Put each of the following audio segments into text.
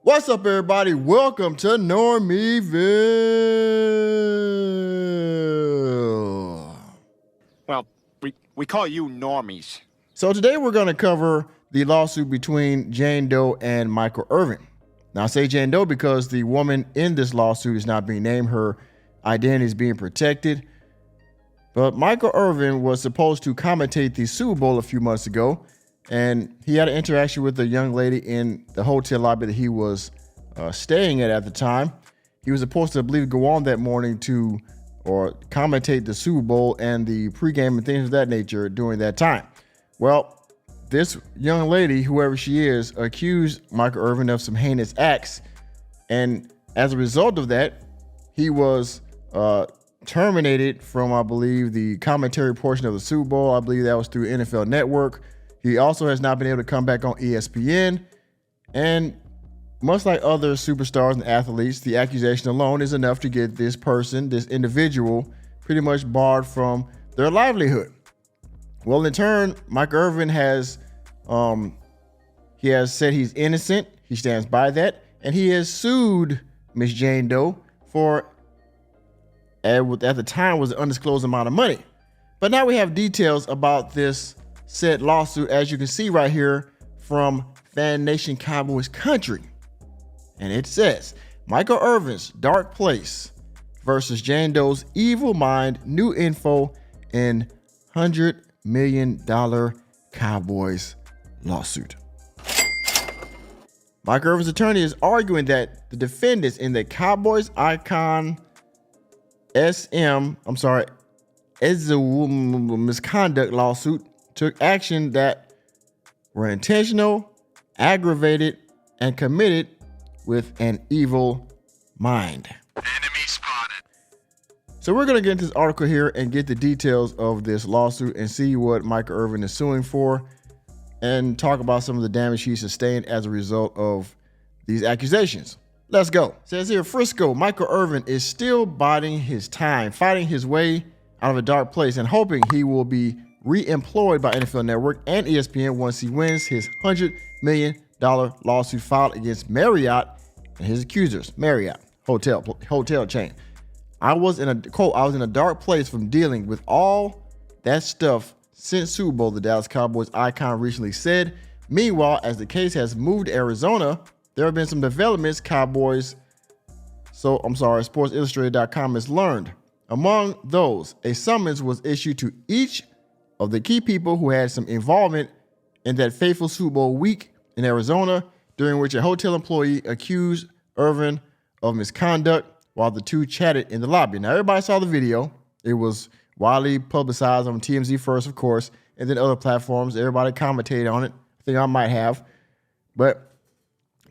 What's up, everybody? Welcome to Normieville. Well, we call you normies. So today we're going to cover the lawsuit between Jane Doe and Michael Irvin. Now, I say Jane Doe because the woman in this lawsuit is not being named. Her identity is being protected. But Michael Irvin was supposed to commentate the Super Bowl a few months ago, and he had an interaction with a young lady in the hotel lobby that he was staying at the time. He was supposed to, I believe, go on that morning to or commentate the Super Bowl and the pregame and things of that nature during that time. Well, this young lady, whoever she is, accused Michael Irvin of some heinous acts, and as a result of that, he was terminated from, I believe, the commentary portion of the Super Bowl. I believe that was through NFL Network. He also has not been able to come back on ESPN. And much like other superstars and athletes, the accusation alone is enough to get this person, this individual, pretty much barred from their livelihood. Well, in turn, Michael Irvin has said he's innocent. He stands by that. And he has sued Miss Jane Doe for, at the time, was an undisclosed amount of money. But now we have details about this said lawsuit, as you can see right here from Fan Nation Cowboys Country. And it says, Michael Irvin's Dark Place versus Jane Doe's Evil Mind, new info in $100 million Cowboys lawsuit. Michael Irvin's attorney is arguing that the defendants in the Cowboys icon misconduct lawsuit took action that were intentional, aggravated, and committed with an evil mind. Enemy spotted. So we're going to get into this article here and get the details of this lawsuit and see what Michael Irvin is suing for and talk about some of the damage he sustained as a result of these accusations. Let's go. It says here, Frisco, Michael Irvin is still biding his time, fighting his way out of a dark place and hoping he will be re-employed by NFL Network and ESPN once he wins his $100 million lawsuit filed against Marriott and his accusers. Marriott hotel chain. I was in a dark place from dealing with all that stuff since Super Bowl, the Dallas Cowboys icon recently said. Meanwhile, as the case has moved to Arizona, there have been some developments. SportsIllustrated.com has learned. Among those, a summons was issued to each of the key people who had some involvement in that fateful Super Bowl week in Arizona, during which a hotel employee accused Irvin of misconduct while the two chatted in the lobby. Now, everybody saw the video. It was widely publicized on TMZ first, of course, and then other platforms. Everybody commentated on it. I think I might have. But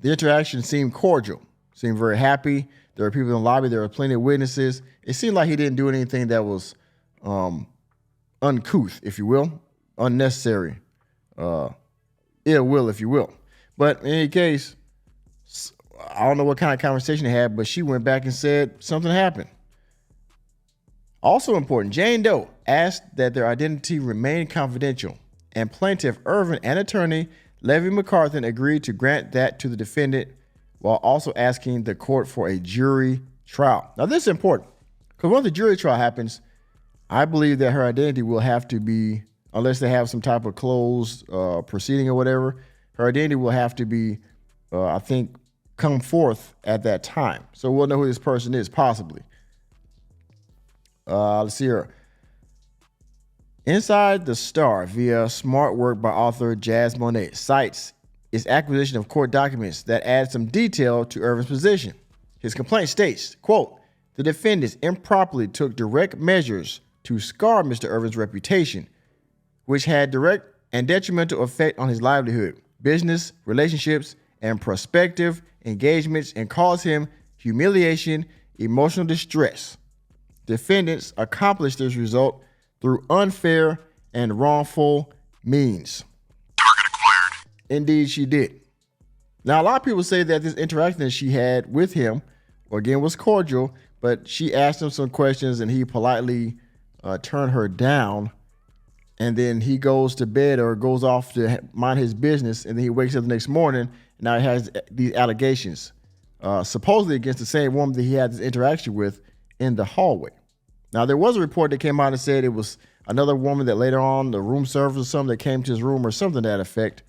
the interaction seemed cordial, seemed very happy. There were people in the lobby. There were plenty of witnesses. It seemed like he didn't do anything that was uncouth, if you will, unnecessary, ill will, if you will. But in any case, I don't know what kind of conversation they had, but she went back and said something happened. Also important, Jane Doe asked that their identity remain confidential, and plaintiff Irvin and attorney Levy McCarthy agreed to grant that to the defendant while also asking the court for a jury trial. Now, this is important because when the jury trial happens, I believe that her identity will have to be, unless they have some type of closed proceeding or whatever, her identity will have to be, I think, come forth at that time. So we'll know who this person is, possibly. Let's see here. Inside the Star, via smart work by author Jazz Monet, cites its acquisition of court documents that add some detail to Irvin's position. His complaint states, quote, the defendants improperly took direct measures to scar Mr. Irvin's reputation, which had direct and detrimental effect on his livelihood, business, relationships, and prospective engagements, and caused him humiliation, emotional distress. Defendants accomplished this result through unfair and wrongful means. Target acquired. Indeed, she did. Now, a lot of people say that this interaction that she had with him, again, was cordial, but she asked him some questions and he politely turned her down. And then he goes to bed or goes off to mind his business. And then he wakes up the next morning Now he has these allegations, supposedly against the same woman that he had this interaction with in the hallway. Now, there was a report that came out and said it was another woman that later on, the room service or something, that came to his room or something to that effect.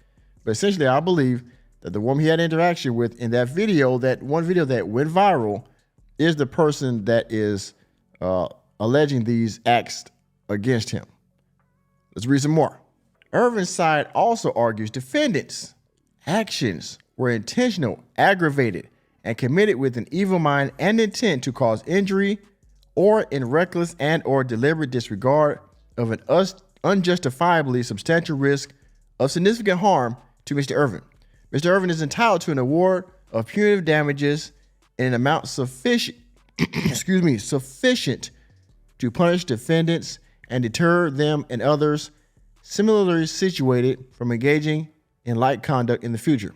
But essentially, I believe that the woman he had interaction with in that video, that one video that went viral, is the person that is alleging these acts against him. Let's read some more. Irvin's side also argues defendants' actions were intentional, aggravated, and committed with an evil mind and intent to cause injury or in reckless and or deliberate disregard of an unjustifiably substantial risk of significant harm to Mr. Irvin. Mr. Irvin is entitled to an award of punitive damages in an amount sufficient, sufficient to punish defendants and deter them and others similarly situated from engaging in like conduct in the future.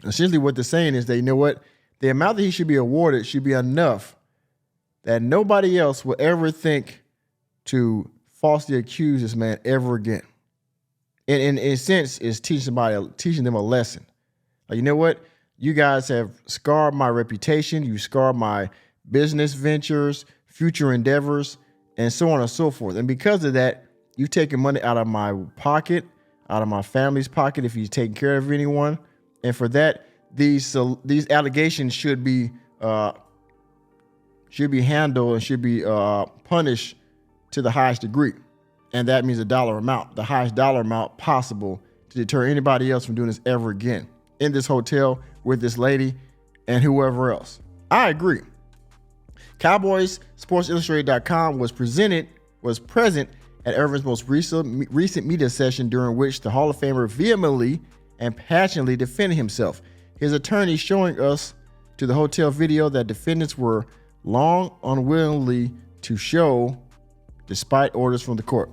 Essentially what they're saying is that, you know what, the amount that he should be awarded should be enough that nobody else will ever think to falsely accuse this man ever again. And in a sense, is teaching them a lesson. Like, you know what? You guys have scarred my reputation. You scarred my business ventures, future endeavors, and so on and so forth. And because of that, you've taken money out of my pocket, out of my family's pocket if he's taking care of anyone. And for that, these allegations should be handled and should be punished to the highest degree. And that means a dollar amount, the highest dollar amount possible to deter anybody else from doing this ever again in this hotel with this lady and whoever else. I agree. CowboysSportsIllustrated.com was present at Irvin's most recent media session, during which the Hall of Famer vehemently and passionately defended himself. His attorney showing us to the hotel video that defendants were long unwillingly to show despite orders from the court.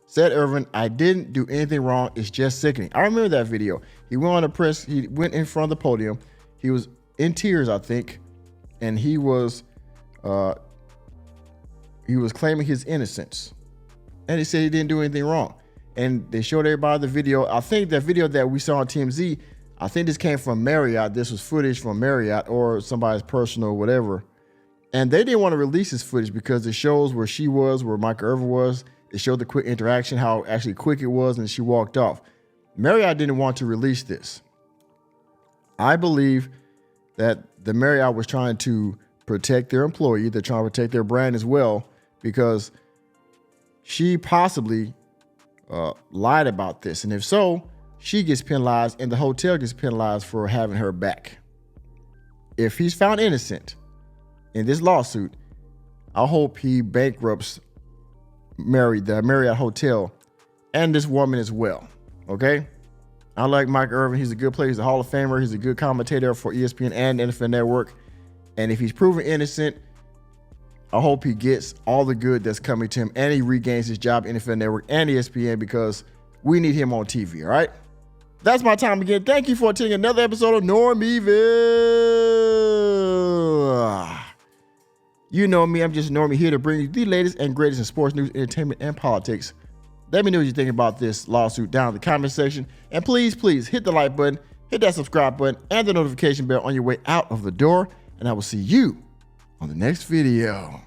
Said Irvin, "I didn't do anything wrong. It's just sickening." I remember that video. He went on the press. He went in front of the podium. He was in tears, I think, and he was claiming his innocence. And he said he didn't do anything wrong. And they showed everybody the video. I think that video that we saw on TMZ, I think this came from Marriott. This was footage from Marriott or somebody's personal whatever. And they didn't want to release this footage because it shows where she was, where Michael Irvin was. It showed the quick interaction, how actually quick it was, and she walked off. Marriott didn't want to release this. I believe that the Marriott was trying to protect their employee. They're trying to protect their brand as well, because she possibly lied about this. And if so, she gets penalized and the hotel gets penalized for having her back. If he's found innocent in this lawsuit, I hope he bankrupts the Marriott Hotel and this woman as well. Okay? I like Mike Irvin. He's a good player. He's a Hall of Famer. He's a good commentator for ESPN and NFL Network. And if he's proven innocent, I hope he gets all the good that's coming to him and he regains his job at NFL Network and ESPN, because we need him on TV, all right? That's my time again. Thank you for attending another episode of Normieville. You know me, I'm just Normie, here to bring you the latest and greatest in sports news, entertainment, and politics. Let me know what you think about this lawsuit down in the comment section. And please, please hit the like button, hit that subscribe button, and the notification bell on your way out of the door. And I will see you on the next video.